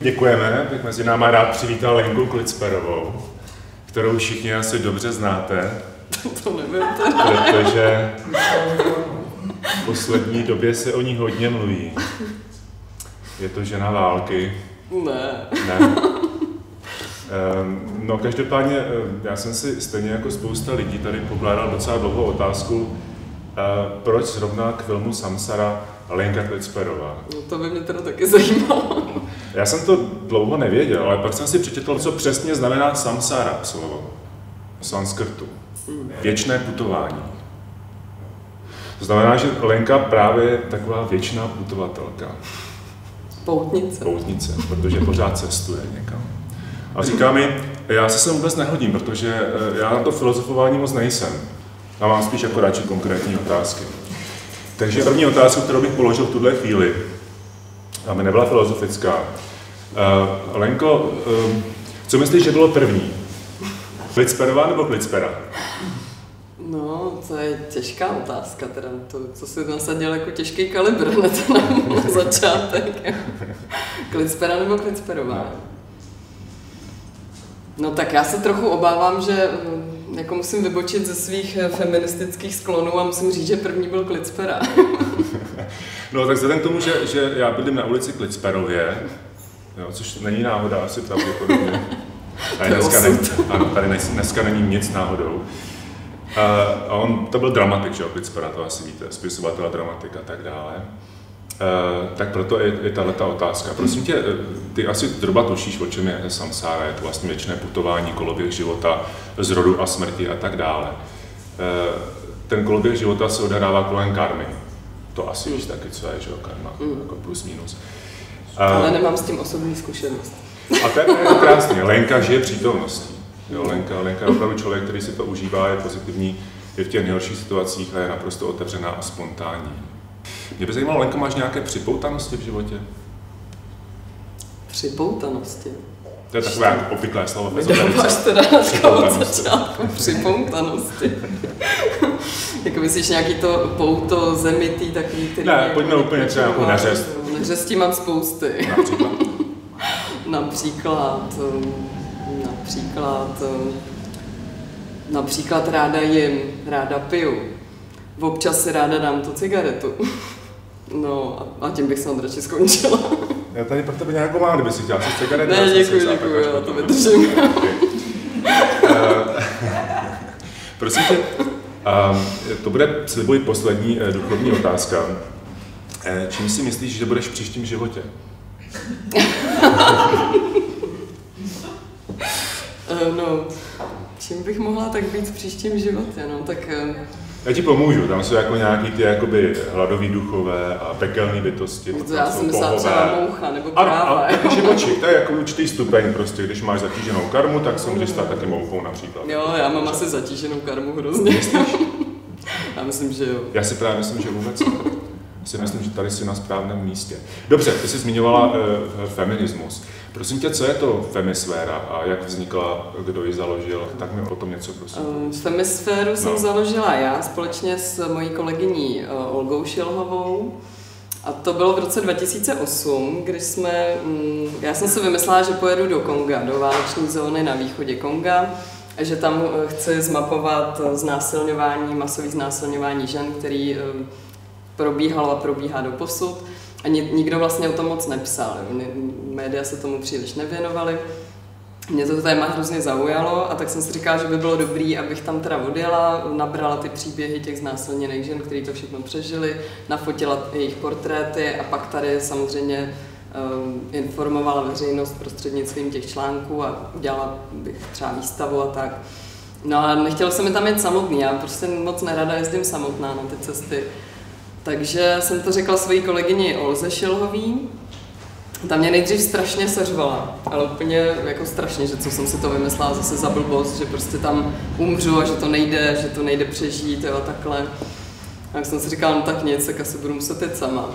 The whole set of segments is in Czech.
Děkujeme, bych mezi náma rád přivítal Lenku Klicperovou, kterou všichni asi dobře znáte. To nevím teda. Protože v poslední době se o ní hodně mluví. Je to žena války. Ne. No každopádně, já jsem si stejně jako spousta lidí tady pokládal docela dlouhou otázku, proč zrovna k filmu Samsara Lenka Klicperová. No to by mě teda taky zajímalo. Já jsem to dlouho nevěděl, ale pak jsem si přečetl, co přesně znamená samsára slovo v sanskrtu. Věčné putování. To znamená, že Lenka právě je taková věčná putovatelka. Poutnice, protože pořád cestuje někam. A říká mi, já se sem vůbec nehodím, protože já na to filozofování moc nejsem. Já mám spíš jako radši konkrétní otázky. Takže první otázku, kterou bych položil v tuhle chvíli, aby nebyla filozofická. Lenko, co myslíš, že bylo první? Klicperová nebo Klicpera? No, to je těžká otázka, teda to, co si nasadil jako těžký kalibr na začátek. Klicpera nebo Klicperová? No tak já se trochu obávám, že jako musím vybočit ze svých feministických sklonů a musím říct, že první byl Klicpera. No tak vzhledem k tomu, že já bydlím na ulici Klicperově, jo, což není náhoda asi pravděpodobně. Tady dneska není nic náhodou. A on to byl dramatik, že jo, Klicpera, to asi víte, spisovatel, dramatik a tak dále. Tak proto je tahleta otázka. Prosím tě, ty asi zhruba tušíš, o čem je samsára, je to vlastně věčné putování, koloběh života, zrodu a smrti a tak dále. Ten koloběh života se odehrává kolem karmy. To asi víš taky, co je, že jo, karma, jako plus minus. Ale nemám s tím osobní zkušenost. A to je krásně, Lenka žije přítomností. Jo, Lenka je opravdu člověk, který si to užívá, je pozitivní, je v těch nejhorších situacích a je naprosto otevřená a spontánní. Mě by zajímalo, Lenko, máš nějaké připoutanosti v životě? Připoutanosti? To je takové jako obvyklé slovo. Vydáváš teda od začátku připoutanosti. Jako myslíš nějaký to pouto, zemitý, takový, který... Ne, pojďme úplně třeba jako neřest. Neřestí mám spousty. Například ráda jim, ráda piju. Občas si ráda dám tu cigaretu. No a tím bych snad radši skončila. Já tady pro tebe nějakou mám, kdyby si chtěla si cigaretu. Ne, děkuji, já to vydržím. Prosím tě, to bude, slibuji, poslední duchovní otázka. Čím si myslíš, že budeš v příštím životě? No, čím bych mohla tak být v příštím životě, no tak... Já ti pomůžu, tam jsou jako nějaký ty jakoby hladový duchové a pekelné bytosti. Já jsem myslela třeba moucha nebo kráva. A živočich, to je jako určitý stupeň prostě, když máš zatíženou karmu, tak se můžeš stát taky mouchou například. Jo, já mám asi zatíženou karmu hrozně. Myslíš? Já myslím, že jo. Já si právě myslím, že vůbec ne. Si myslím, že tady jsi na správném místě. Dobře, ty jsi zmiňovala feminismus. Prosím tě, co je to femisféra a jak vznikla, kdo ji založil? Tak mi o tom něco prosím. Femisféru jsem založila já společně s mojí kolegyní Olgou Šilhovou. A to bylo v roce 2008, když já jsem si vymyslela, že pojedu do Konga, do váleční zóny na východě Konga, a že tam chci zmapovat masové znásilňování žen, který probíhalo a probíhá doposud. A nikdo vlastně o tom moc nepsal. Média se tomu příliš nevěnovaly. Mě to téma hrozně zaujalo a tak jsem si říkala, že by bylo dobré, abych tam teda odjela, nabrala ty příběhy těch znásilněných žen, kteří to všechno přežili, nafotila jejich portréty a pak tady samozřejmě informovala veřejnost prostřednictvím těch článků a udělala bych třeba výstavu a tak. No a nechtělo se mi tam jet samotný, já prostě moc nerada jezdím samotná na ty cesty. Takže jsem to řekla své kolegyni Olze Šilhový. Ta mě nejdřív strašně seřvala, ale úplně jako strašně, že co jsem si to vymyslela zase za blbost, že prostě tam umřu a že to nejde přežít, jo, a takhle. A jak jsem si říkala, no tak nic, tak asi budu muset jít sama.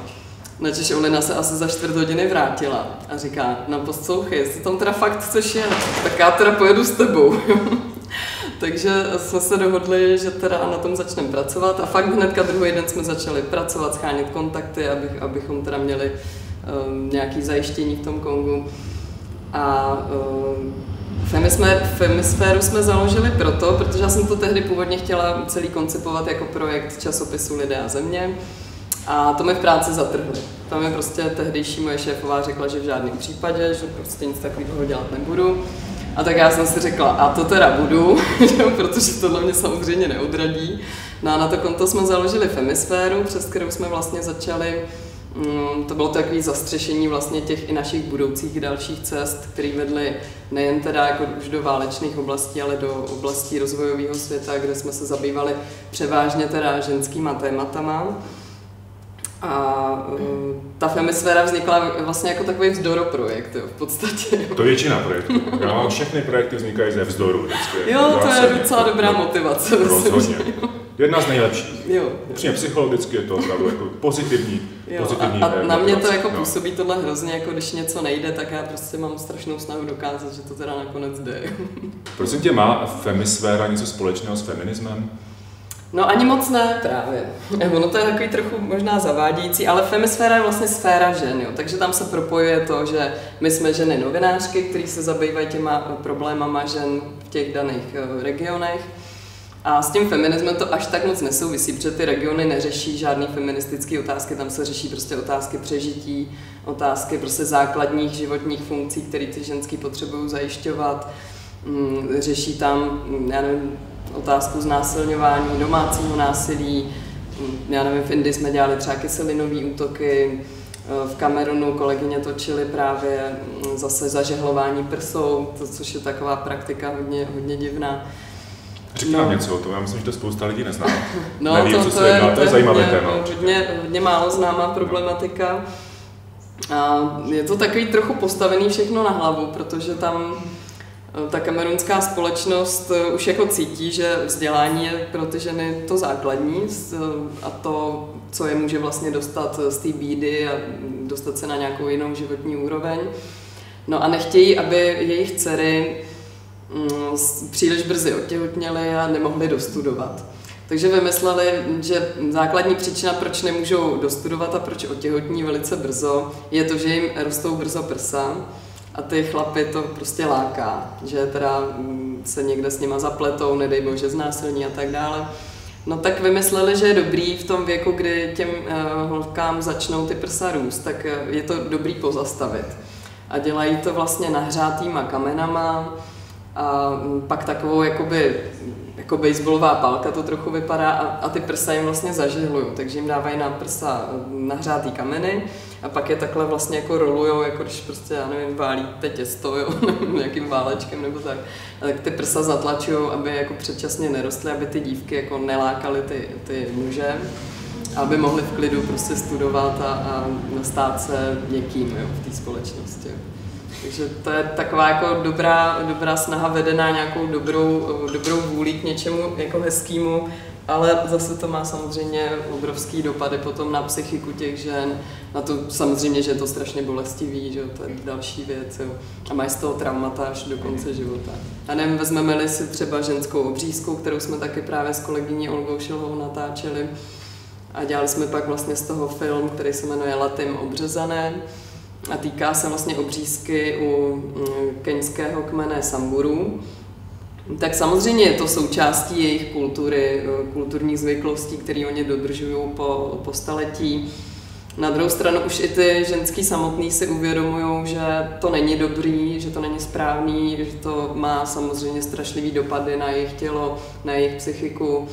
Načež Olina se asi za 4 hodiny vrátila a říká, no poslouchej, jestli tam teda fakt chceš jet, tak já teda pojedu s tebou. Takže jsme se dohodli, že teda na tom začneme pracovat a fakt hnedka druhý den jsme začali pracovat, schánět kontakty, abychom teda měli nějaké zajištění v tom Kongu. A Femisféru jsme založili protože já jsem to tehdy původně chtěla celý koncipovat jako projekt časopisu Lidé a země. A to mi v práci zatrhli. Tam mi prostě tehdejší moje šéfová řekla, že v žádném případě, že prostě nic takového dělat nebudu. A tak já jsem si řekla, a to teda budu, protože tohle mě samozřejmě neodradí. No a na to konto jsme založili Femisféru, přes kterou jsme vlastně začali, to bylo takové zastřešení vlastně těch i našich budoucích dalších cest, které vedly nejen teda jako už do válečných oblastí, ale do oblastí rozvojového světa, kde jsme se zabývali převážně teda ženskýma tématama. A ta Femisféra vznikla vlastně jako takový vzdoroprojekt, jo, v podstatě. To je většina projektů. Já mám všechny projekty vznikají ze vzdoru vždycky. Jo, to je docela dobrá motivace. Rozhodně. Jedna z nejlepších. Jo. Upřímně psychologicky je to opravdu jako pozitivní. A na mě to jako působí tohle hrozně, jako když něco nejde, tak já prostě mám strašnou snahu dokázat, že to teda nakonec jde. Prosím tě, má Femisféra něco společného s feminismem? No ani moc ne právě. Ono to je takový trochu možná zavádějící, ale Femisféra je vlastně sféra žen, jo. Takže tam se propojuje to, že my jsme ženy novinářky, které se zabývají těma problémama žen v těch daných regionech. A s tím feminismem to až tak moc nesouvisí, protože ty regiony neřeší žádný feministické otázky, tam se řeší prostě otázky přežití, otázky prostě základních životních funkcí, které ty ženský potřebují zajišťovat. Řeší tam, já nevím, otázku znásilňování, domácího násilí. Já nevím, v Indii jsme dělali třeba kyselinové útoky, v Kamerunu kolegyně točily právě zase zažehlování prsou, což je taková praktika hodně divná. Řekni nám něco o tom, já myslím, že to spousta lidí nezná. No, nevím, co se jedná, to je zajímavé téma. Hodně málo známá problematika. A je to takový trochu postavený všechno na hlavu, protože tam ta kamerunská společnost už jako cítí, že vzdělání je pro ty ženy to základní a to, co je může vlastně dostat z té bídy a dostat se na nějakou jinou životní úroveň. No a nechtějí, aby jejich dcery příliš brzy otěhotněly a nemohly dostudovat. Takže vymysleli, že základní příčina, proč nemůžou dostudovat a proč otěhotní velice brzo, je to, že jim rostou brzo prsa a ty chlapy to prostě láká, že teda se někde s nima zapletou, nedej bože znásilní a tak dále. No tak vymysleli, že je dobrý v tom věku, kdy těm holkám začnou ty prsa růst, tak je to dobrý pozastavit. A dělají to vlastně nahřátýma kamenama a pak takovou jako baseballová pálka to trochu vypadá a ty prsa jim vlastně zažehlujou, takže jim dávají na prsa nahřátý kameny a pak je takhle vlastně jako rolujou, jako když prostě, já nevím, válíte těsto, jo, nějakým válečkem nebo tak. A tak ty prsa zatlačujou, aby jako předčasně nerostly, aby ty dívky jako nelákaly ty muže, aby mohly v klidu prostě studovat a stát se někým, jo, v té společnosti. Takže to je taková jako dobrá snaha vedená nějakou dobrou vůli k něčemu jako hezkému, ale zase to má samozřejmě obrovský dopady potom na psychiku těch žen, na to samozřejmě, že je to strašně bolestivý, že to je další věc, jo. A mají z toho traumata až do konce života. A nevím, vezmeme-li si třeba ženskou obřízku, kterou jsme taky právě s kolegyní Olgou Šilhovou natáčeli a dělali jsme pak vlastně z toho film, který se jmenuje Latým obřezané, a týká se vlastně obřízky u keňského kmene Samburu. Tak samozřejmě je to součástí jejich kultury, kulturních zvyklostí, které oni dodržují po staletí. Na druhou stranu už i ty ženský samotný si uvědomují, že to není dobrý, že to není správný, že to má samozřejmě strašlivý dopady na jejich tělo, na jejich psychiku.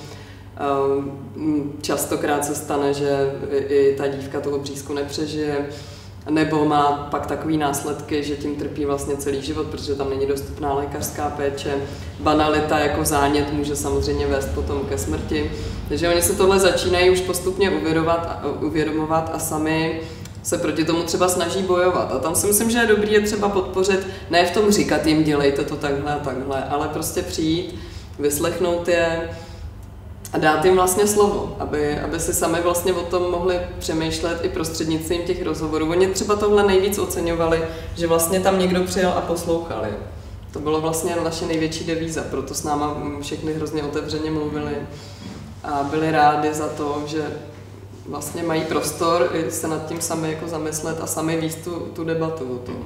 Častokrát se stane, že i ta dívka toho obřízku nepřežije, nebo má pak takový následky, že tím trpí vlastně celý život, protože tam není dostupná lékařská péče. Banalita jako zánět může samozřejmě vést potom ke smrti. Takže oni se tohle začínají už postupně uvědomovat a sami se proti tomu třeba snaží bojovat. A tam si myslím, že je dobrý je třeba podpořit, ne v tom říkat jim dělejte to takhle a takhle, ale prostě přijít, vyslechnout je a dát jim vlastně slovo, aby si sami vlastně o tom mohli přemýšlet i prostřednictvím těch rozhovorů. Oni třeba tohle nejvíc oceňovali, že vlastně tam někdo přijel a poslouchali. To bylo vlastně naše největší devíza, proto s náma všechny hrozně otevřeně mluvili a byli rádi za to, že vlastně mají prostor se nad tím sami jako zamyslet a sami víc tu debatu o tom.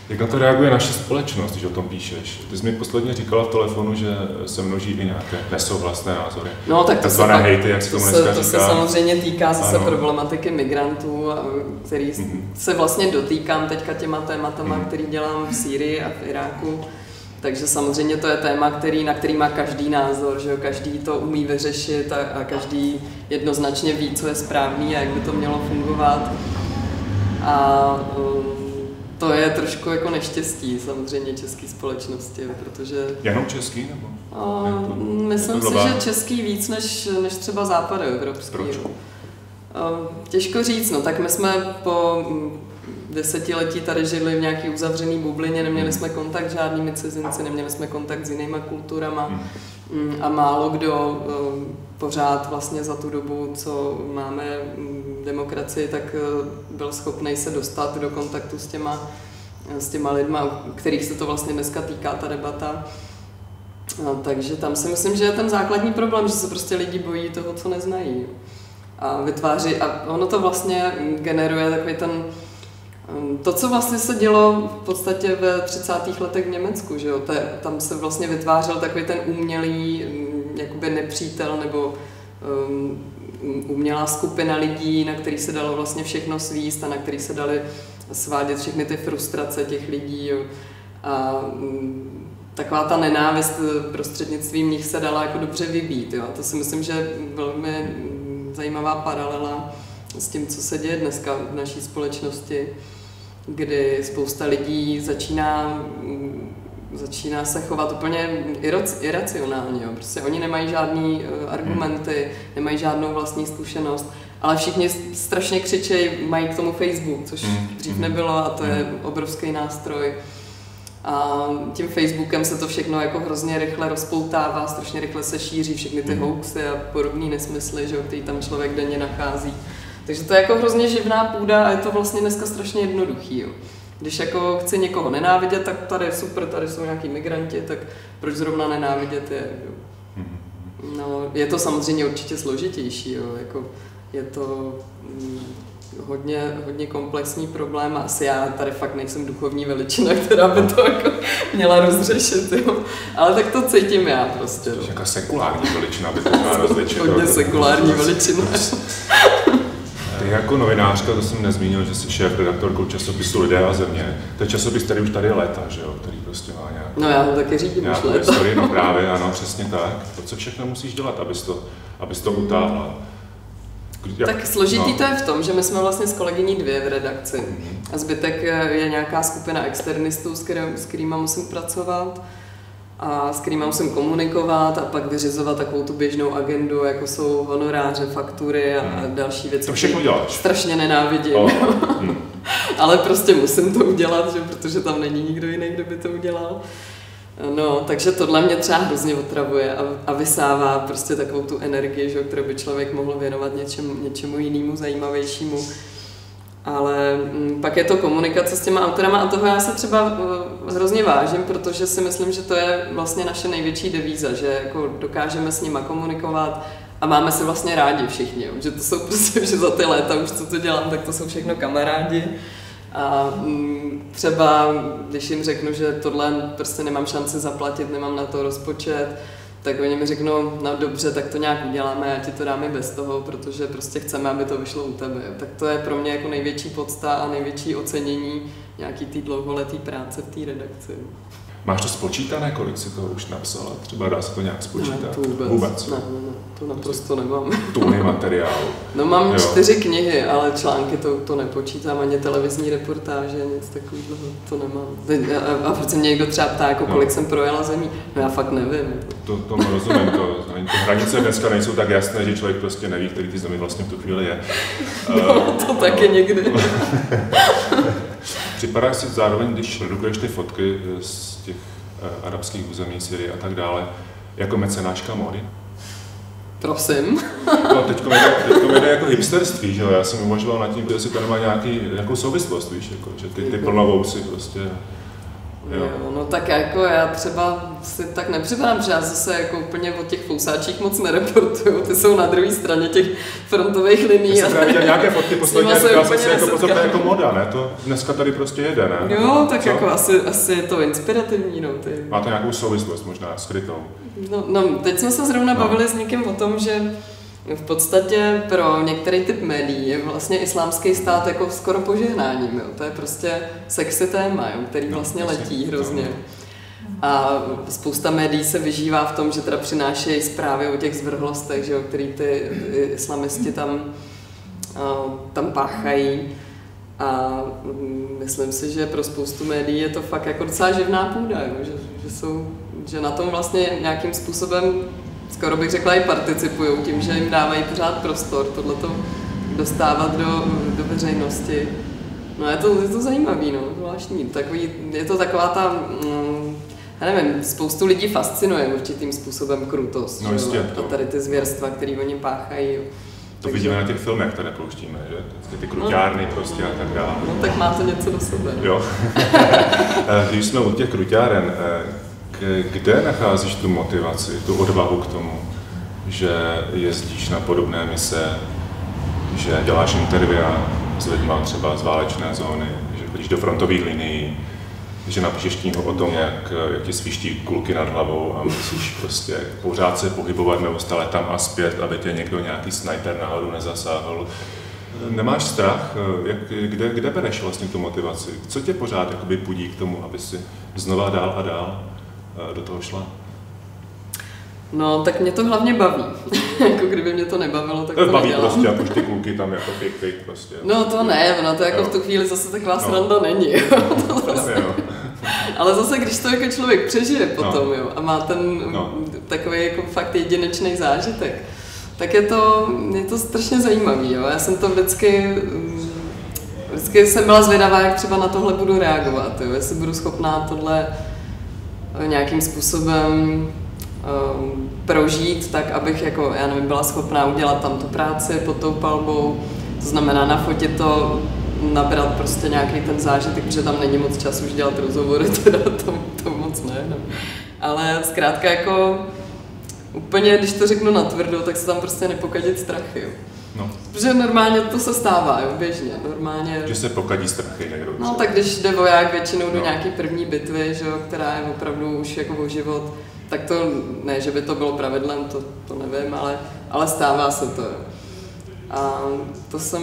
Jak na to reaguje naše společnost, když o tom píšeš? Ty jsi mi posledně říkala v telefonu, že se množí i nějaké nesouhlasné názory. No, tak to se, hejty, jak se tomu dneska to se samozřejmě týká zase problematiky migrantů, který se vlastně dotýkám teďka těma tématama, který dělám v Sýrii a v Iráku. Takže samozřejmě to je téma, na který má každý názor, že jo? Každý to umí vyřešit a každý jednoznačně ví, co je správný a jak by to mělo fungovat. A to je trošku jako neštěstí samozřejmě české společnosti, protože... Jenom český nebo? Myslím si, že český víc než třeba západoevropský. Proč? Těžko říct, no tak my jsme po desetiletí tady žili v nějaký uzavřený bublině, neměli jsme kontakt s žádnými cizinci, neměli jsme kontakt s jinýma kulturama a málo kdo pořád vlastně za tu dobu, co máme demokracii, tak byl schopný se dostat do kontaktu s těma lidma, kterých se to vlastně dneska týká, ta debata. Takže tam si myslím, že je ten základní problém, že se prostě lidi bojí toho, co neznají. A vytváří, a ono to vlastně generuje takový to, co vlastně se dělo v podstatě ve 30. letech v Německu, že jo? Tam se vlastně vytvářel takový ten umělý jakoby nepřítel nebo umělá skupina lidí, na který se dalo vlastně všechno svíst a na který se daly svádět všechny ty frustrace těch lidí. Jo? A taková ta nenávist prostřednictvím nich se dala jako dobře vybít. Jo? A to si myslím, že je velmi zajímavá paralela s tím, co se děje dneska v naší společnosti, kdy spousta lidí začíná se chovat úplně iracionálně. Jo. Prostě oni nemají žádný argumenty, nemají žádnou vlastní zkušenost, ale všichni strašně křičejí, mají k tomu Facebook, což dřív nebylo a to je obrovský nástroj. A tím Facebookem se to všechno jako hrozně rychle rozpoutává, strašně rychle se šíří všechny ty hoaxy a podobné nesmysly, že, který tam člověk denně nachází. Takže to je jako hrozně živná půda a je to vlastně dneska strašně jednoduchý. Jo. Když jako chci někoho nenávidět, tak tady je super, tady jsou nějaký migranti, tak proč zrovna nenávidět je? Jo. No, je to samozřejmě určitě složitější, jo. Jako, je to hodně komplexní problém a asi já tady fakt nejsem duchovní veličina, která by to jako měla rozřešit, jo. Ale tak to cítím já prostě. To je jaká sekulární veličina by to měla rozličit. Hodně sekulární veličina. Ty jako novinářka, to jsem nezmínil, že jsi šéf-redaktorkou časopisu Lidé a země. To je časopis, který už tady léta, že jo? Který prostě má nějak... No já ho taky řídím už léta. No právě, ano, přesně tak. To, co všechno musíš dělat, abys to utáhla. Tak složitý to je v tom, že my jsme vlastně s kolegyní 2 v redakci a zbytek je nějaká skupina externistů, s kterýma musím pracovat a s kterýma musím komunikovat a pak vyřizovat takovou tu běžnou agendu, jako jsou honoráře, faktury a další věci. To všechno děláš. Strašně nenávidím. Ale prostě musím to udělat, že? Protože tam není nikdo jiný, kdo by to udělal. No, takže tohle mě třeba hrozně otravuje a vysává prostě takovou tu energii, že, kterou by člověk mohl věnovat něčemu jinému, zajímavějšímu. Ale pak je to komunikace s těma autorama a toho já se třeba hrozně vážím, protože si myslím, že to je vlastně naše největší devíza, že jako dokážeme s nima komunikovat a máme se vlastně rádi všichni, že to jsou prostě, že za ty léta už co to dělám, tak to jsou všechno kamarádi. A třeba, když jim řeknu, že tohle prostě nemám šanci zaplatit, nemám na to rozpočet, tak oni mi řeknou, no dobře, tak to nějak uděláme, a ti to dáme bez toho, protože prostě chceme, aby to vyšlo u tebe. Tak to je pro mě jako největší podsta a největší ocenění nějaký té dlouholetý práce v té redakci. Máš to spočítané, kolik si toho už napsala? Třeba dá se to nějak spočítat? Ne, to vůbec. Ne, to naprosto nemám. Tůny materiálu. No mám 4 knihy, ale články to nepočítám, ani televizní reportáže, nic takového, to nemám. A proč se mě někdo třeba ptá, jako kolik jsem projela zemí? No já fakt nevím. To rozumím, ty hranice dneska nejsou tak jasné, že člověk prostě neví, který ty zemi vlastně v tu chvíli je. No, to taky někdy. Připadá si zároveň, když redukuješ ty fotky z těch arabských území, Syrie a tak dále, jako mecenáška módy? Prosím. No, teďko mi jde jako hipsterství, že jo? Já jsem uvažoval nad tím, jestli to nemá nějakou souvislost, víš, jako, že ty plnovousy prostě Jo, no tak jako já třeba si tak nepřipadám, že já zase jako úplně o těch fousáčích moc nereportuju, ty jsou na druhé straně těch frontových linií. Já jsem nějaké fotky posledně, říkal jsem si, jako pozor, to je jako moda, ne? To dneska tady prostě jede, ne? Jo, tak co? Jako asi je to inspirativní, no. Má to nějakou souvislost možná skrytou? No, teď jsme se zrovna bavili s někým o tom, že v podstatě pro některý typ médií je vlastně islámský stát jako skoro požehnáním, jo. To je prostě sexy téma, jo, který vlastně letí hrozně. A spousta médií se vyžívá v tom, že teda přinášejí zprávy o těch zvrhlostech, že jo, který ty islamisti tam páchají. A myslím si, že pro spoustu médií je to fakt jako docela živná půda, jo, že na tom vlastně nějakým způsobem skoro bych řekla i participují tím, že jim dávají pořád prostor tohleto dostávat do veřejnosti. No je to zajímavý, no, zvláštní. Je to taková ta, já nevím, spoustu lidí fascinuje určitým způsobem krutost. No jistě. A tady ty zvěrstva, které oni páchají. To vidíme na těch filmech, které pouštíme, že? Ty kruťárny prostě a tak dále. No tak má to něco do sebe. Jo. Když jsme u těch kruťáren, kde nacházíš tu motivaci, tu odvahu k tomu, že jezdíš na podobné mise, že děláš intervia s lidma třeba z válečné zóny, že chodíš do frontových linií, že napíšeš knihu o tom, jak ti sviští kulky nad hlavou a musíš prostě pořád se pohybovat neustále tam a zpět, aby tě někdo nějaký snajper náhodou nezasáhl. Nemáš strach? Kde bereš vlastně tu motivaci? Co tě pořád jakoby budí k tomu, aby si znova dál a dál do toho šla? No, tak mě to hlavně baví. Jako kdyby mě to nebavilo, tak to baví nedělám. Prostě, jak už ty kluky tam jako pik prostě. No to ne, ono to jako v tu chvíli zase taková sranda není. To zase. Ale zase, když to jako člověk přežije potom, jo, a má ten takový jako fakt jedinečný zážitek, tak je to strašně zajímavý, jo. Já jsem to vždycky jsem byla zvědavá, jak třeba na tohle budu reagovat, jo. Jestli budu schopná tohle nějakým způsobem prožít, tak abych jako, já nevím, byla schopná udělat tam tu práci pod tou palbou, to znamená nafotit to, nabrat prostě nějaký ten zážitek, protože tam není moc času už dělat rozhovory, teda to moc ne. No. Ale zkrátka jako úplně, když to řeknu natvrdo, tak se tam prostě nepokadit strachy, jo. No. Protože normálně to se stává, jo, běžně, normálně. Že se pokadí strachy někdo. No tak když jde voják většinou do nějaký první bitvy, že jo, která je opravdu už jako o život, tak to ne, že by to bylo pravidlem, to nevím, ale stává se to, jo. A to jsem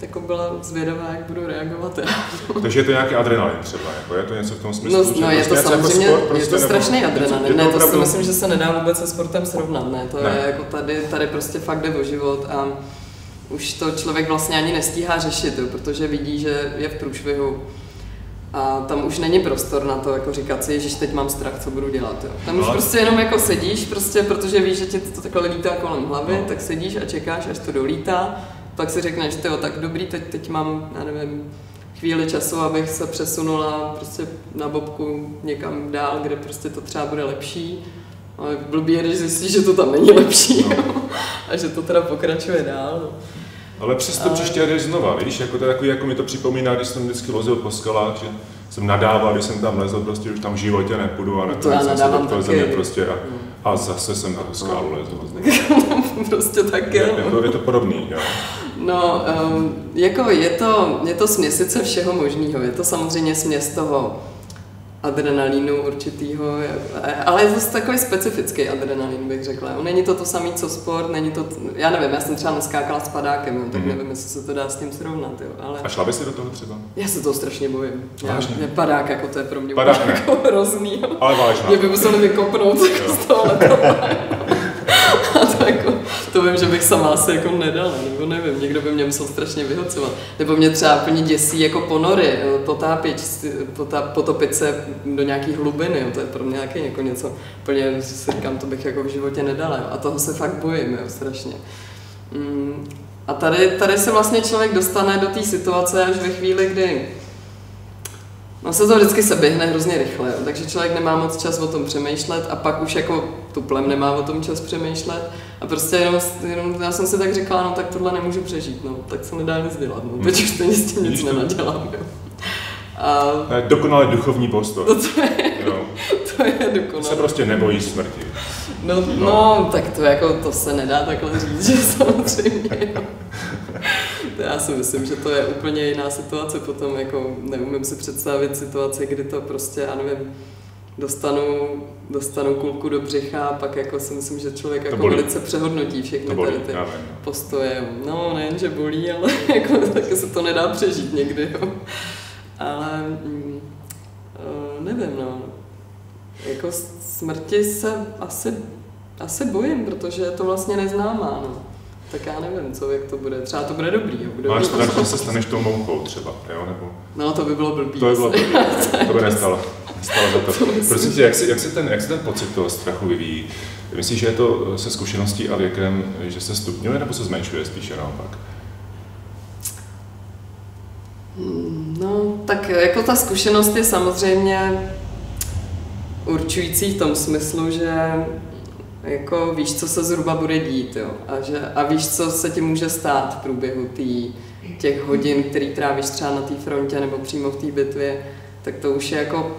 jako byla zvědavá, jak budu reagovat. Takže je to nějaký adrenalin třeba, jako je to něco v tom smyslu? No je to samozřejmě, jako sport, prostě, je to strašný adrenalin, ne, to opravdu... si myslím, že se nedá vůbec se sportem srovnat, ne, to je jako tady prostě fakt jde o život a už to člověk vlastně ani nestíhá řešit, jo, protože vidí, že je v průšvihu a tam už není prostor na to, jako říkat si, ježiš, teď mám strach, co budu dělat, jo. Tam už prostě jenom jako sedíš, prostě, protože víš, že ti to takhle lítá kolem hlavy, tak sedíš a čekáš, až to dolítá. Pak si řekneš, tyjo, tak dobrý, teď mám, já nevím, chvíli času, abych se přesunula prostě na bobku někam dál, kde prostě to třeba bude lepší. Ale blbý je, když zjistíš, že to tam není lepší, a že to teda pokračuje dál. No. Ale přesto příště jdeš znova, víš, jako to je takový, jako mi to připomíná, když jsem vždycky vozil po skalách, že jsem nadával, když jsem tam lezl, prostě už tam v životě nepůjdu a nakonec jsem se dotkl země prostě a zase jsem na tu skálu lezl. Prostě taky. Je to podobný, jo. No, jako je to směsice všeho možného, je to samozřejmě směs toho adrenalínu určitýho, ale je to takový specifický adrenalin, bych řekla. Není to samý, co sport, není to, já nevím, já jsem třeba neskákala s padákem, jo, tak nevím, jestli se to dá s tím srovnat, jo, ale... A šla by si do toho třeba? Já se toho strašně bojím. Mě padák, jako to je pro mě jako hrozný. Jo. Ale válečná. Mě by museli vykopnout jako z toho letadla. A to, jako, to vím, že bych sama asi jako nedala, nebo nevím, někdo by mě musel strašně vyhocovat. Nebo mě třeba úplně děsí jako ponory, potopit se do nějaký hlubiny, jo, to je pro mě taky jako něco, úplně si říkám, to bych jako v životě nedala, jo, a toho se fakt bojím, jo, strašně. A tady se vlastně člověk dostane do té situace až ve chvíli, kdy se to vždycky se běhne hrozně rychle, jo, takže člověk nemá moc čas o tom přemýšlet a pak už jako tuplem nemá o tom čas přemýšlet a prostě jenom já jsem si tak říkala, no tak tohle nemůžu přežít, no, tak se nedá nic dělat, no, teď už stejně s tím nic nenadělám, jo. Dokonale duchovní postoj. To je dokonale. Se prostě nebojí smrti. No, tak to se nedá takhle říct, že samozřejmě. Já si myslím, že to je úplně jiná situace potom, jako neumím si představit situaci, kdy to prostě, já nevím, dostanu kulku do břicha a pak jako si myslím, že člověk jako velice přehodnotí všechny tady ty postoje. No, nejen, že bolí, ale jako, taky se to nedá přežít někdy, jo. Ale nevím, no. Jako smrti se asi bojím, protože je to vlastně neznámá, no. Tak já nevím, jak to bude. Třeba to bude dobrý. Jo. Máš strach, že se staneš tou mouchou třeba, jo? Nebo... No, to by bylo blbý. To by bylo blbý. To by nestalo za to. Prosím tě, jak se ten pocit toho strachu vyvíjí? Myslíš, že je to se zkušeností a věkem, že se stupňuje, nebo se zmenšuje spíše naopak? No, tak jako ta zkušenost je samozřejmě určující v tom smyslu, že jako víš, co se zhruba bude dít, jo? A víš, co se ti může stát v průběhu těch hodin, který trávíš třeba na té frontě nebo přímo v té bitvě, tak to už je jako,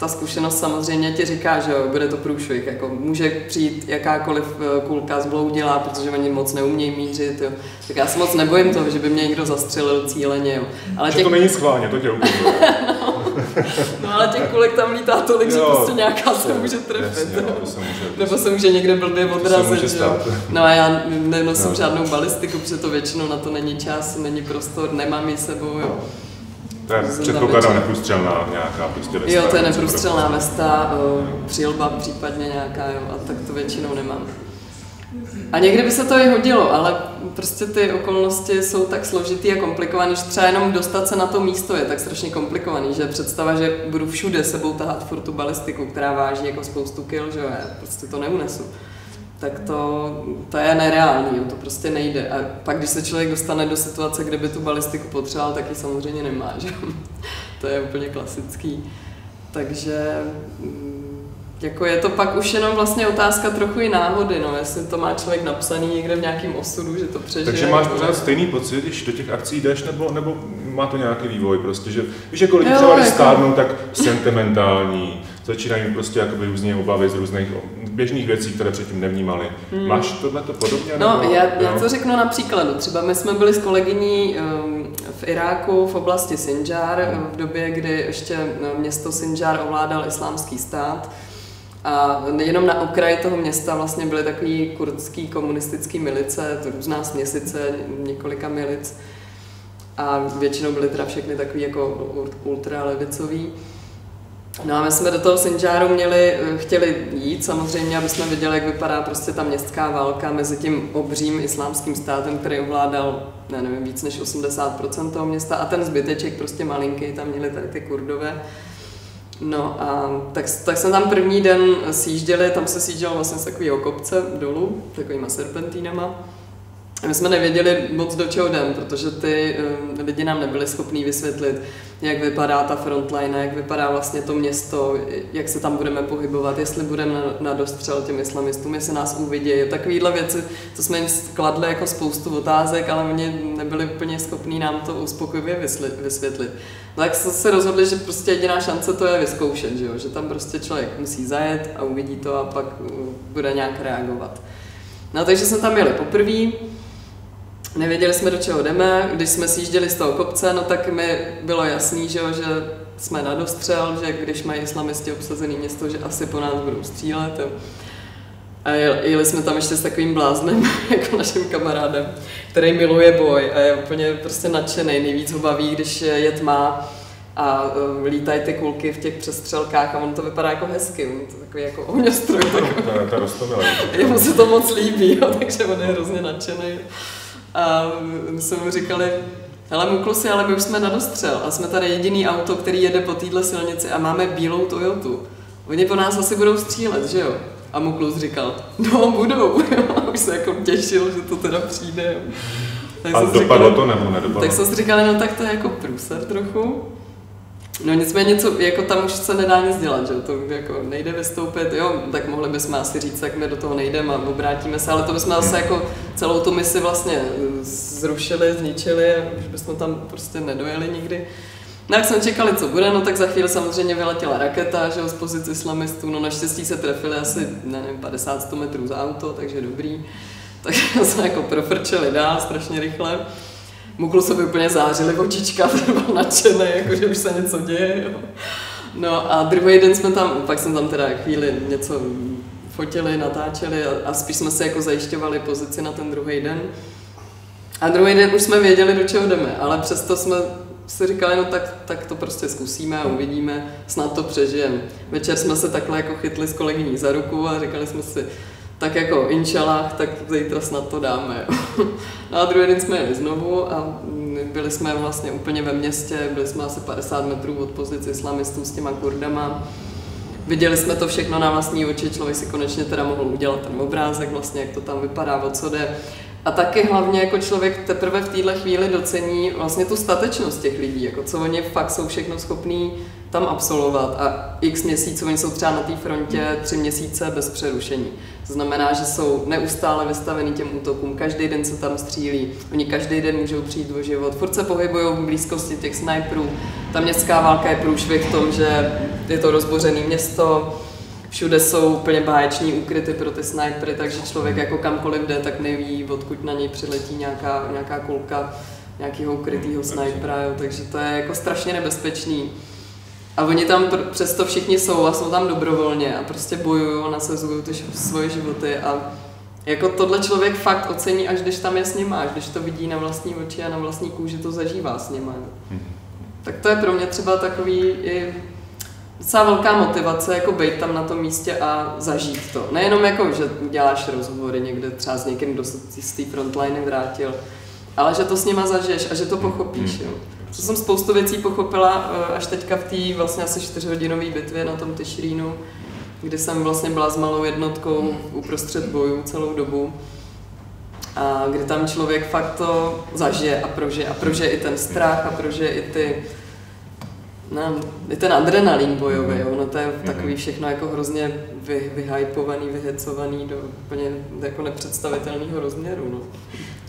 ta zkušenost samozřejmě ti říká, že jo, bude to průšvih, jako může přijít jakákoliv kulka zbloudila, protože oni moc neumějí mířit, jo. Tak já se moc nebojím toho, že by mě někdo zastřelil cíleně, jo. Ale to není schválně, to tě ukazuje. No ale těch kulek tam lítá tolik, že prostě nějaká se může trefit. Jasně, nebo se může někde blbě odrazit. No a já nenosím žádnou balistiku, protože to většinou na to není čas, není prostor, nemám ji sebou. Jo. To je předpokládám neprůstřelná nějaká prostě vesta. Jo, to je neprůstřelná vesta, přilba případně nějaká, jo, a tak to většinou nemám. A někdy by se to i hodilo, ale prostě ty okolnosti jsou tak složitý a komplikovaný, že třeba jenom dostat se na to místo je tak strašně komplikovaný, že představa, že budu všude sebou tahat furt tu balistiku, která váží jako spoustu kil, že jo, já prostě to neunesu. Tak to je nereálný, jo, to prostě nejde. A pak, když se člověk dostane do situace, kde by tu balistiku potřeboval, tak ji samozřejmě nemá, že? To je úplně klasický. Takže jako je to pak už jenom vlastně otázka trochu i náhody, no, jestli to má člověk napsaný někde v nějakém osudu, že to přežije. Takže máš pořád stejný pocit, když do těch akcí jdeš, nebo má to nějaký vývoj prostě, že víš, jako lidi třeba když stárnou, tak sentimentální, začínají prostě jakoby různě obavy z různých běžných věcí, které předtím nevnímali. Máš tohleto podobně? No, já to řeknu na příkladu. Třeba my jsme byli s kolegyní v Iráku v oblasti Sinjar v době, kdy ještě město Sinjar ovládal Islámský stát. A jenom na okraji toho města vlastně byly takový kurdský komunistický milice, to různá směsice několika milic. A většinou byly teda všechny takový jako ultralevicový. No a my jsme do toho Sinjaru chtěli jít samozřejmě, aby jsme viděli, jak vypadá prostě ta městská válka mezi tím obřím islámským státem, který ovládal, nevím, víc než 80% toho města a ten zbyteček prostě malinký, tam měli tady ty Kurdové. No a tak jsme tam první den sjížděli, tam se sjíždělo vlastně z takového kopce dolů, takovýma serpentínama. A my jsme nevěděli moc do čeho jdem, protože ty lidi nám nebyli schopní vysvětlit, jak vypadá ta frontline, jak vypadá vlastně to město, jak se tam budeme pohybovat, jestli budeme na dostřel těm islamistům, jestli nás uvidí. Takovýhle věci, to jsme jim kladli jako spoustu otázek, ale oni nebyli úplně schopní nám to uspokojivě vysvětlit. No tak jsme se rozhodli, že prostě jediná šance to je vyzkoušet, že tam prostě člověk musí zajet a uvidí to a pak bude nějak reagovat. No takže jsme tam jeli poprvé. Nevěděli jsme, do čeho jdeme, když jsme sjížděli z toho kopce, no tak mi bylo jasný, že jsme na dostřel, že když mají islamisti obsazený město, že asi po nás budou střílet. Jo. A jeli jsme tam ještě s takovým bláznem, jako naším kamarádem, který miluje boj a je úplně prostě nadšený, nejvíc ho baví, když je tma a lítají ty kulky v těch přestřelkách a on to vypadá jako hezky, on to takový jako ohňostroj. To je roztomilé. Jemu se to moc líbí, jo, takže on je hrozně nadšený. A my jsme mu říkali, hele Muklusi, ale my už jsme na dostřel a jsme tady jediný auto, který jede po téhle silnici a máme bílou Toyotu. Oni po nás asi budou střílet, že jo? A Muklus říkal, no budou, jo? A už se jako těšil, že to teda přijde. Tak a dopadlo to nebo nedopadlo? Tak jsme si říkali, no tak to je jako průser trochu. No nicméně, jako tam už se nedá nic dělat, že to jako nejde vystoupit, jo, tak mohli bychom asi říct, jak my do toho nejdeme a obrátíme se, ale to bychom zase jako celou tu misi vlastně zrušili, zničili a už bychom tam prostě nedojeli nikdy. No jak jsme čekali, co bude, no tak za chvíli samozřejmě vyletěla raketa, že z pozice islamistů, no naštěstí se trefili asi, nevím, 50-100 metrů za auto, takže dobrý. Takže jsme jako profrčeli dál strašně rychle. Muklusovi úplně zářily očička, byl nadšený, jako že už se něco děje. Jo. No a druhý den jsme tam, pak jsem tam teda chvíli něco fotili, natáčeli a spíš jsme si jako zajišťovali pozici na ten druhý den. A druhý den už jsme věděli, do čeho jdeme, ale přesto jsme si říkali, no tak to prostě zkusíme a uvidíme, snad to přežijeme. Večer jsme se takhle jako chytli s kolegyní za ruku a říkali jsme si, tak jako inšalách, tak zítra snad to dáme. No a druhý den jsme jeli znovu a byli jsme vlastně úplně ve městě, byli jsme asi 50 metrů od pozice islamistů s těma Kurdama. Viděli jsme to všechno na vlastní oči, člověk si konečně teda mohl udělat ten obrázek, vlastně jak to tam vypadá, o co jde. A taky hlavně jako člověk teprve v téhle chvíli docení vlastně tu statečnost těch lidí, jako co oni fakt jsou všechno schopní tam absolvovat a x měsíců, oni jsou třeba na té frontě 3 měsíce bez přerušení. To znamená, že jsou neustále vystaveni těm útokům, každý den se tam střílí, oni každý den můžou přijít o život, furt se pohybují v blízkosti těch snajperů, ta městská válka je průšvih v tom, že je to rozbořené město, všude jsou úplně báječní úkryty pro ty snajpery, takže člověk jako kamkoliv jde, tak neví, odkud na něj přiletí nějaká kulka nějakého ukrytého snajpera, jo, takže to je jako strašně nebezpečný. A oni tam přesto všichni jsou a jsou tam dobrovolně a prostě bojují a nasazují ty svoje životy a jako tohle člověk fakt ocení, až když tam je s nima, až když to vidí na vlastní oči a na vlastní kůži to zažívá s nima. Tak to je pro mě třeba takový i docela velká motivace jako být tam na tom místě a zažít to. Nejenom jako, že děláš rozhovory někde třeba s někým, kdo se z té frontliny vrátil, ale že to s nima zažiješ a že to pochopíš. Jo. To jsem spoustu věcí pochopila až teďka v té vlastně asi 4hodinové bitvě na tom Tišrínu, kdy jsem vlastně byla s malou jednotkou uprostřed bojů celou dobu. A kdy tam člověk fakt to zažije a prožije i ten strach a prožije i i ten adrenalin bojový, no to je takový všechno jako hrozně vyhypovaný, vyhecovaný do úplně jako nepředstavitelného rozměru, no.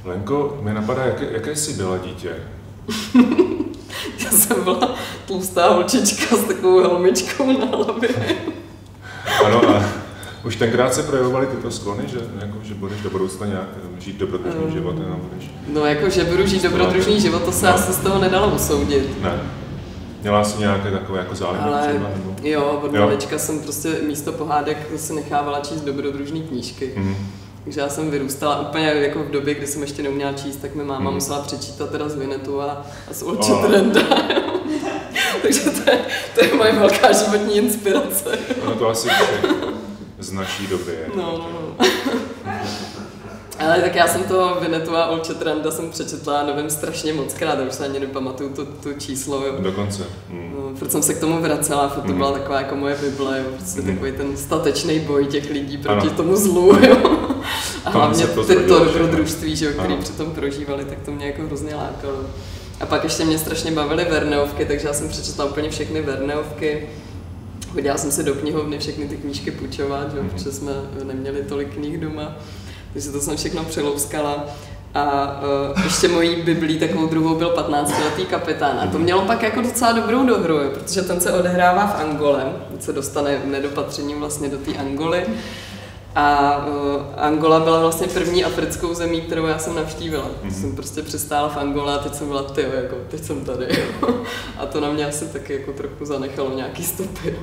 Lenko, mě napadá, jaké jsi byla dítě? Já jsem byla tlustá holčička s takovou helmičkou na hlavě. Ano, a už tenkrát se projevovaly tyto sklony, že budeš do budoucna nějak žít dobrodružný život, nebo budeš... No jako, že budu žít dobrodružný život, to se asi z toho nedalo usoudit. Ne. Měla jsi nějaké takové jako záliby třeba? Nebo? Jo, od malička jsem prostě místo pohádek si nechávala číst dobrodružné knížky. Takže já jsem vyrůstala úplně jako v době, kdy jsem ještě neuměla číst, tak mi máma musela přečítat teda z Vinetu a z Old Shatterhanda. Takže to je moje velká životní inspirace. Ono to asi z naší doby. No. Ale tak já jsem toho Vinetu a Old Shatterhanda jsem přečetla, nevím, strašně mockrát, už se ani nepamatuju to číslo. Jo. Dokonce. No, proto jsem se k tomu vracela, to byla taková jako moje bible, jo, prostě takový ten statečný boj těch lidí proti tomu zlu, jo. A hlavně to dobrodružství, že jo, který přitom prožívali, tak to mě jako hrozně lákalo. A pak ještě mě strašně bavily Verneovky, takže já jsem přečetla úplně všechny Verneovky. Chodila jsem se do knihovny všechny ty knížky půjčovat, že? Protože jsme neměli tolik knih doma, takže to jsem všechno přelouskala. A ještě mojí biblí takovou druhou byl 15letý kapitán. A to mělo pak jako docela dobrou dohru, protože ten se odehrává v Angole, se dostane nedopatřením vlastně do té Angoly. A Angola byla vlastně první africkou zemí, kterou já jsem navštívila. Jsem prostě přistála v Angole a teď jsem byla jako teď jsem tady. A to na mě asi taky jako trochu zanechalo nějaký stopy.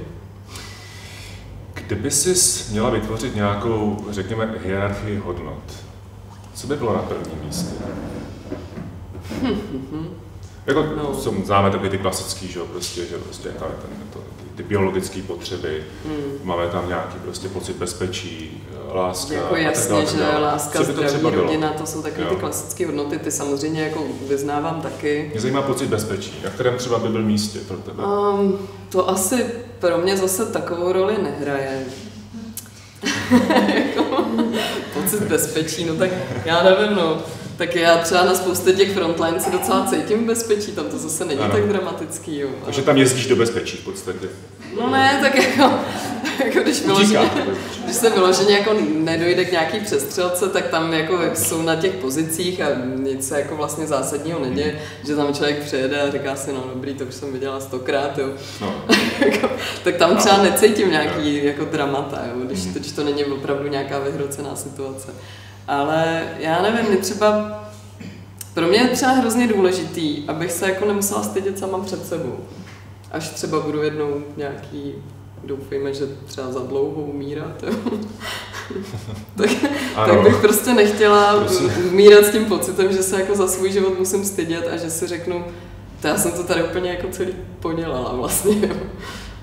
Kdyby jsi měla vytvořit nějakou, řekněme, hierarchii hodnot, co by bylo na prvním místě? Jako známe takové ty klasický, že prostě ty biologické potřeby, máme tam nějaký prostě pocit bezpečí, láska. Jako jasně, že láska, zdraví, rodina, to jsou takové ty klasické hodnoty, ty samozřejmě jako vyznávám taky. Mě zajímá pocit bezpečí, na kterém třeba by byl místě pro tebe? To asi pro mě zase takovou roli nehraje. Pocit bezpečí, no tak já nevím, no. Tak já třeba na spoustě těch frontline se docela cítím v bezpečí, tam to zase není tak dramatický, jo. Takže tam jezdíš do bezpečí v podstatě. No ne, tak jako, jako když se vyloženě jako nedojde k nějaký přestřelce, tak tam jako jsou na těch pozicích a nic se jako vlastně zásadního neděje, že tam člověk přijede a říká si, no dobrý, to už jsem viděla 100krát, jo. No. Tak tam třeba necítím nějaký jako dramata, jo, když to není opravdu nějaká vyhrocená situace. Ale já nevím, pro mě je třeba hrozně důležitý, abych se jako nemusela stydět sama před sebou. Až třeba budu jednou nějaký, doufejme, že třeba za dlouho umírat, tak bych prostě nechtěla umírat s tím pocitem, že se jako za svůj život musím stydět a že si řeknu, já jsem to tady úplně jako celý podělala vlastně, jo.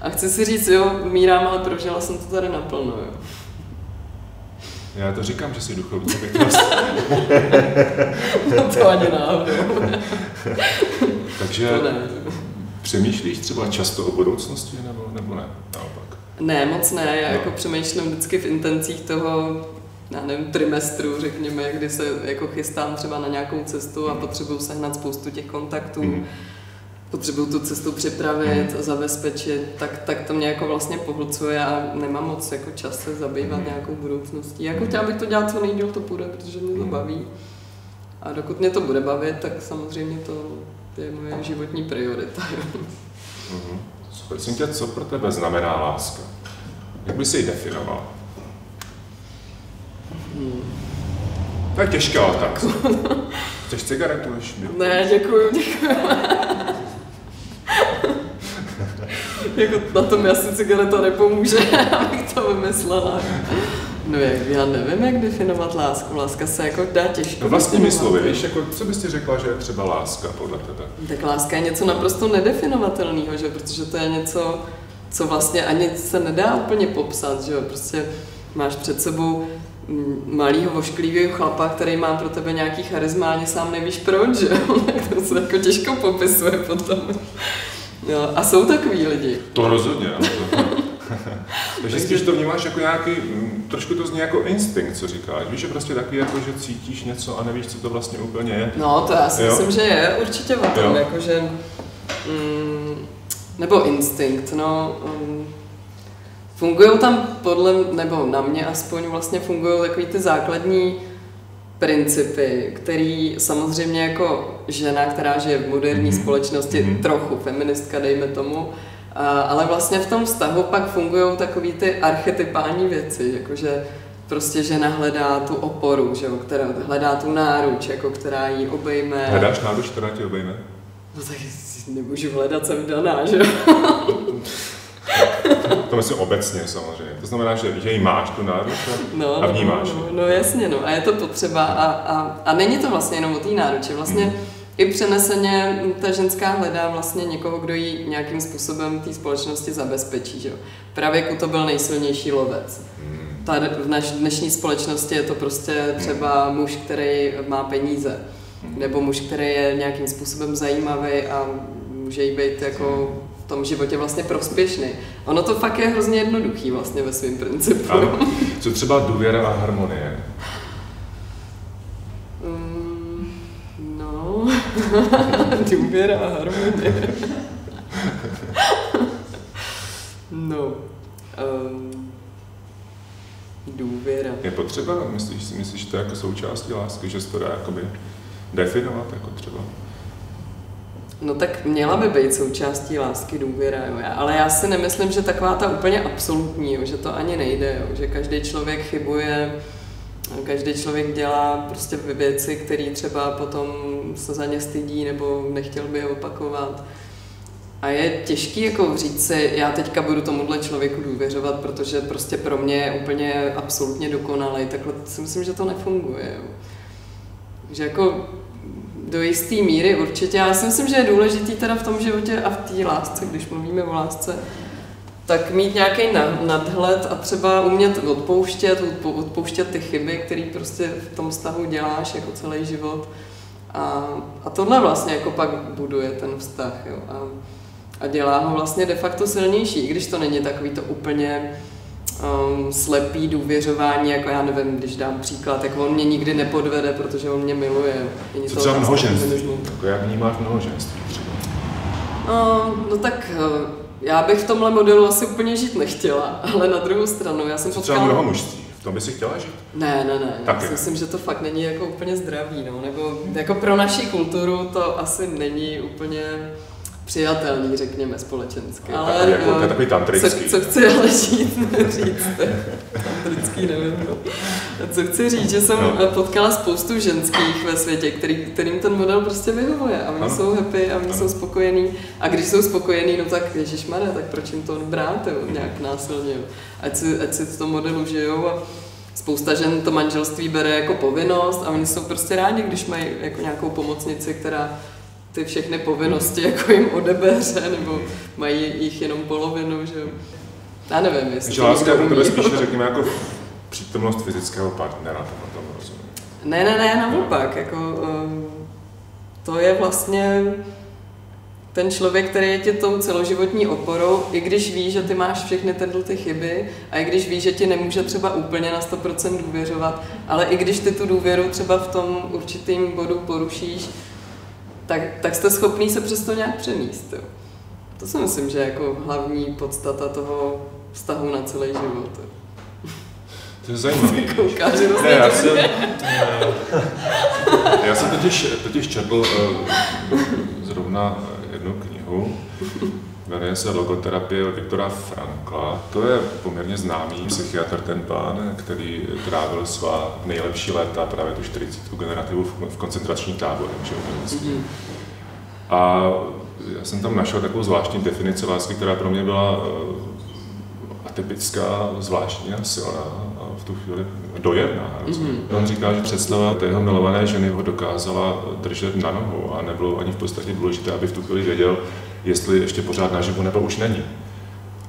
A chci si říct, jo, umírám, ale prožila jsem to tady naplno, jo. Já to říkám, že jsi duchovní. No to ani náhodou. Takže přemýšlíš třeba často o budoucnosti, nebo ne? Naopak. Ne, moc ne. Já jako přemýšlím vždycky v intencích toho, já nevím, trimestru, řekněme, kdy se jako chystám třeba na nějakou cestu a potřebuju sehnat spoustu těch kontaktů. Potřebuju tu cestu připravit, zabezpečit, tak to mě jako vlastně pohlcuje a nemám moc jako čas se zabývat nějakou budoucností. Jako chtěla bych to dělat co nejdýl to půjde, protože mě to baví. A dokud mě to bude bavit, tak samozřejmě to je moje životní priorita. Super. Cynthia, co pro tebe znamená láska? Jak bys ji definovala? To je těžká otázka. Chceš cigaretu ještě? Ne, děkuju. Jako na tom asi cigareta nepomůže, abych to vymyslela. No já nevím, jak definovat lásku. Láska se jako dá těžko. No vlastními slovy, víš, jako, co bys ti řekla, že je třeba láska podle tebe? Tak láska je něco naprosto nedefinovatelného, že? Protože to je něco, co vlastně ani se nedá úplně popsat, že? Prostě máš před sebou malýho vošklivého chlapa, který má pro tebe nějaký charisma, ani sám nevíš proč, že? Tak to se jako těžko popisuje potom. Jo, a jsou takový lidi. To rozhodně. Takže spíš to vnímáš jako nějaký, trošku to zní jako instinkt, co říkáš. Víš, že prostě taky jako, že cítíš něco a nevíš, co to vlastně úplně je. No, to já si myslím, že je určitě o tom, jakože, nebo instinkt, no. Fungujou tam nebo na mě aspoň vlastně fungují takový ty základní principy, který samozřejmě jako žena, která žije v moderní společnosti, trochu feministka, dejme tomu, ale vlastně v tom vztahu pak fungují takový ty archetypální věci, jakože prostě žena hledá tu oporu, že jo, která hledá tu náruč, jako která jí obejme. Hledáš náruč, která tě obejme? No tak nemůžu hledat, jsem daná, že jo. To myslím obecně samozřejmě. To znamená, že jí máš tu náruč a vnímáš. No jasně, no. A je to potřeba a není to vlastně jenom o té náruči. Vlastně i přeneseně ta ženská hledá vlastně někoho, kdo jí nějakým způsobem té společnosti zabezpečí. Že? Pravěku to byl nejsilnější lovec. V dnešní společnosti je to prostě třeba muž, který má peníze. Nebo muž, který je nějakým způsobem zajímavý a může jí být jako v tom životě vlastně prospěšný. Ono to fakt je hrozně jednoduchý vlastně ve svém principu. Ano. Co třeba důvěra a harmonie? No, důvěra a harmonie. No, důvěra. Je potřeba? Myslíš, že to je jako součástí lásky, že se to dá jakoby definovat jako třeba? No tak měla by být součástí lásky důvěra, jo. Ale já si nemyslím, že taková ta úplně absolutní, jo, že to ani nejde, jo, že každý člověk chybuje, každý člověk dělá prostě věci, které třeba potom se za ně stydí nebo nechtěl by je opakovat. A je těžký jako říct si, já teďka budu tomuhle člověku důvěřovat, protože prostě pro mě je úplně absolutně dokonalý. Takhle si myslím, že to nefunguje. Jo. Že jako do jisté míry určitě. Já si myslím, že je důležitý teda v tom životě a v té lásce, když mluvíme o lásce, tak mít nějaký nadhled a třeba umět odpouštět ty chyby, které prostě v tom vztahu děláš jako celý život. A tohle vlastně jako pak buduje ten vztah. Jo. A dělá ho vlastně de facto silnější, i když to není takový to úplně slepý důvěřování, jako já nevím, když dám příklad, jako on mě nikdy nepodvede, protože on mě miluje. Co třeba mnohoženství? Jako jak vnímáš mnohoženství třeba? No tak Já bych v tomhle modelu asi úplně žít nechtěla, ale na druhou stranu, já jsem potkala... Třeba mnohomužství, v tom by si chtěla žít? Ne, já si myslím, že to fakt není jako úplně zdravý, no, nebo jako pro naši kulturu to asi není úplně přijatelný, řekněme, společensky. Ale jako, to je takový tantrický. Co chci ale říct, tantrický nevím. No. Co chci říct, že jsem potkala spoustu ženských ve světě, kterým ten model prostě vyhovuje a oni jsou happy a oni jsou spokojení. A když jsou spokojení, no tak ježišmarja, tak proč jim to brát nějak násilně? Ať si v tom modelu žijou a spousta žen to manželství bere jako povinnost a oni jsou prostě rádi, když mají jako nějakou pomocnici, která ty všechny povinnosti jako jim odebeře, nebo mají jich jenom polovinu, že jo. Já nevím, jestli... Že láska je pro tebe spíše, řekněme, jako přítomnost fyzického partnera, to tomu rozumím. Ne, naopak, jako to je vlastně ten člověk, který je tě tou celoživotní oporou, i když ví, že ty máš všechny ty chyby a i když ví, že ti nemůže třeba úplně na 100% důvěřovat, ale i když ty tu důvěru třeba v tom určitým bodu porušíš, tak jste schopný se přesto nějak přemíst. Jo. To si myslím, že je jako hlavní podstata toho vztahu na celý život. Jo. To je zajímavé. Já jsem totiž četl zrovna jednu knihu, jmenuje se Logoterapie od Viktora Frankla. To je poměrně známý psychiatr, ten pán, který trávil svá nejlepší léta, právě tu 40 generativu v koncentračních táborech. A já jsem tam našel takovou zvláštní definici lásky, která pro mě byla atypická, zvláštní a silná a v tu chvíli dojemná. On říká, že představa té jeho milované ženy ho dokázala držet na nohou a nebylo ani v podstatě důležité, aby v tu chvíli věděl, jestli ještě pořád naživu nebo už není.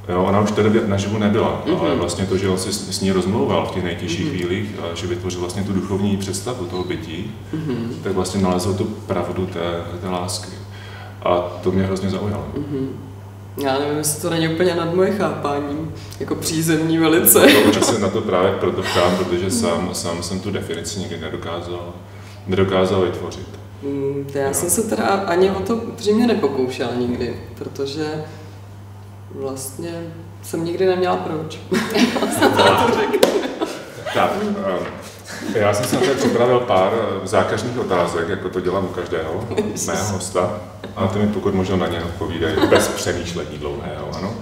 Jo, ona už tedy naživu nebyla, ale vlastně to, že on si s ní rozmlouval v těch nejtěžších chvílích a že vytvořil vlastně tu duchovní představu toho bytí, tak vlastně nalezl tu pravdu té lásky. A to mě hrozně zaujalo. Já nevím, jestli to není úplně nad moje chápání, jako přízemní velice. Určitě se na to právě proto ptám, protože sám jsem tu definici nikdy nedokázal vytvořit. Já jsem se teda ani o to přímě nepokoušela nikdy, protože vlastně jsem nikdy neměla proč. Tak, já jsem se na to připravil pár zákažných otázek, jako to dělám u každého mého hosta. A ty mi pokud možno na ně odpovídají bez přemýšlení dlouhého, ano?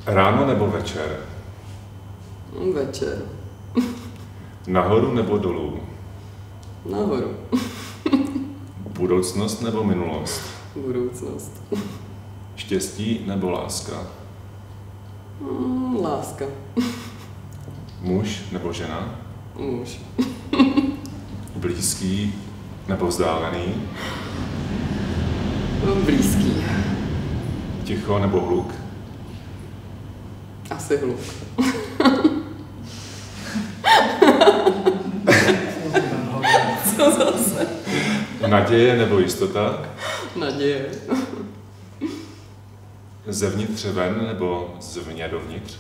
Ráno nebo večer? Večer. Nahoru nebo dolů? Nahoru. Budoucnost nebo minulost? Budoucnost. Štěstí nebo láska? Láska. Muž nebo žena? Muž. Blízký nebo vzdálený? Blízký. Ticho nebo hluk? Asi hluk. Co zase? Naděje nebo jistota? Naděje. Zevnitř ven nebo zevně dovnitř?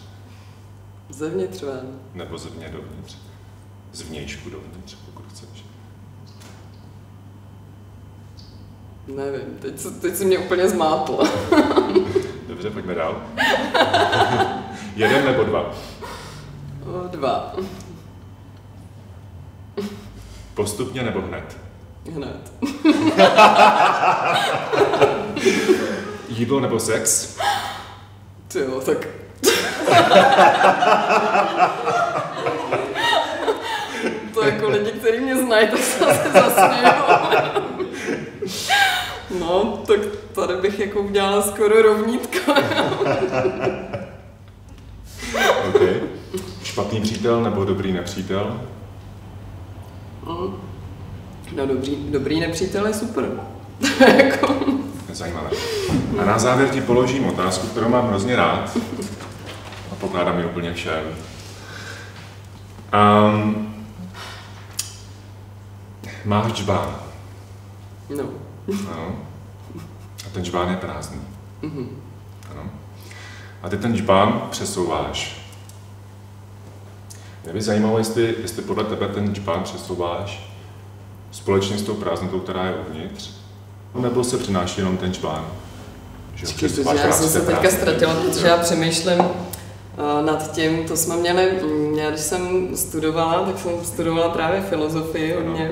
Zevnitř ven. Nebo zevně dovnitř? Zvnějšku dovnitř, pokud chceš. Nevím, teď jsi mě úplně zmátl. Dobře, pojďme dál. 1 nebo 2? 2. Postupně nebo hned? Hned. Jídlo nebo sex? Jo, tak... To jako lidi, kteří mě znají, tak se asi zasmějou. No, tak tady bych jako udělala skoro rovnítko. Okay. Špatný přítel nebo dobrý nepřítel? No dobrý nepřítel je super. Jako... Zajímavé. A na závěr ti položím otázku, kterou mám hrozně rád a pokládám ji úplně všem. Máš džbán. No. Ano. A ten džbán je prázdný. Ano. A ty ten džbán přesouváš. Mě by zajímalo, jestli podle tebe ten džbán přesouváš společně s tou prázdnotou, která je uvnitř, nebo se přináší jenom ten džbán. Já jsem se teďka ztratila, protože já přemýšlím nad tím, to jsme měli, já když jsem studovala, tak jsem studovala právě filozofii hodně.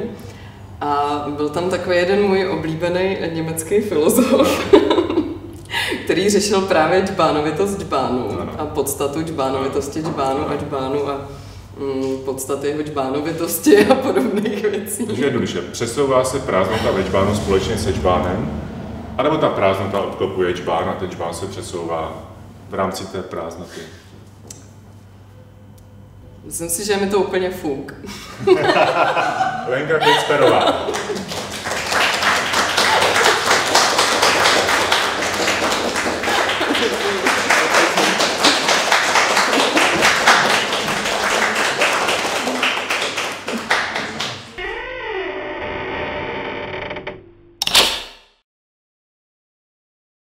A byl tam takový jeden můj oblíbený německý filozof, který řešil právě džbánovitost džbánu a podstatu džbánovitosti džbánu a džbánu a podstaty jeho džbánovitosti a podobných věcí. Takže jednoduše, přesouvá se prázdnota ve džbánu společně se džbánem, anebo ta prázdnota obklopuje džbán a ten džbán se přesouvá v rámci té prázdnoty? Myslím si, že je mi to úplně fuk. Lenka Klicperová.